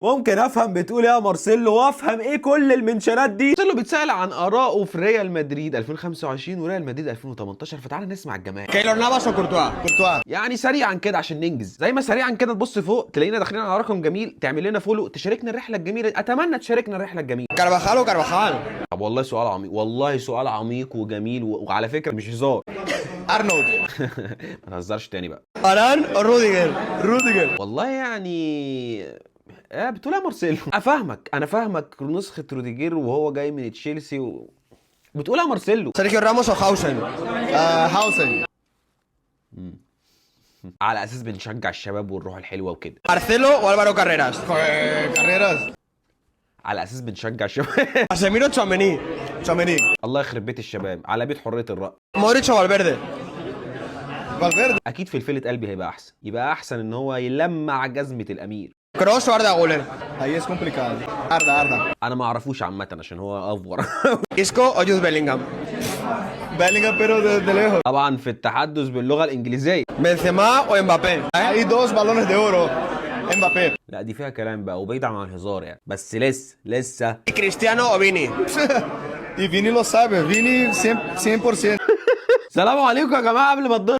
ممكن افهم بتقول ايه يا مارسيلو، وافهم ايه كل المنشنات دي. مارسيلو بيتسأل عن آراءه في ريال مدريد 2025 وريال مدريد 2018، فتعالى نسمع الجماعه. كايلور نافاس وكورتوا. كورتوا. يعني سريعا كده عشان ننجز، زي ما سريعا كده تبص فوق تلاقينا داخلين على رقم جميل، تعمل لنا فولو، تشاركنا الرحله الجميله، اتمنى تشاركنا الرحله الجميله. كارفاخال وكارفاخال. طب والله سؤال عميق، والله سؤال عميق وجميل وعلى فكره مش هزار. ارنولد. ما تهزرش تاني بقى. اران روديجر. روديجر. والله يعني بتقول يا مارسيلو افهمك، انا فاهمك نسخه روديجير وهو جاي من تشيلسي بتقول يا مارسيلو. سيرخيو راموس وهاوسن. هاوسن. على اساس بنشجع الشباب والروح الحلوه وكده. مارسيلو والفارو كاريراس. كاريراس. على اساس بنشجع الشباب. كاسيميرو تشاميني. تشاميني. الله يخرب بيت الشباب، على بيت حريه الراي. مودريتش وفالفيردي. فالفيردي. اكيد في الفيلة قلبي هيبقى احسن، يبقى احسن ان هو يلمع جزمه الامير. كروس واردا جولر. Ahí es complicado. Arda. انا ما اعرفوش عامه عشان هو افور. اسكو او جود بيلينغهام. بيلينغهام pero de lejos. طبعا في التحدث باللغه الانجليزيه. بنزيما وامبابي. Hay dos balones de oro. امبابي. لا دي فيها كلام بقى وبعيد عن الهزار يعني، بس لسه كريستيانو او فيني. Y Vini lo sabe. Vini 100%. سلام عليكم يا جماعه قبل ما تضيع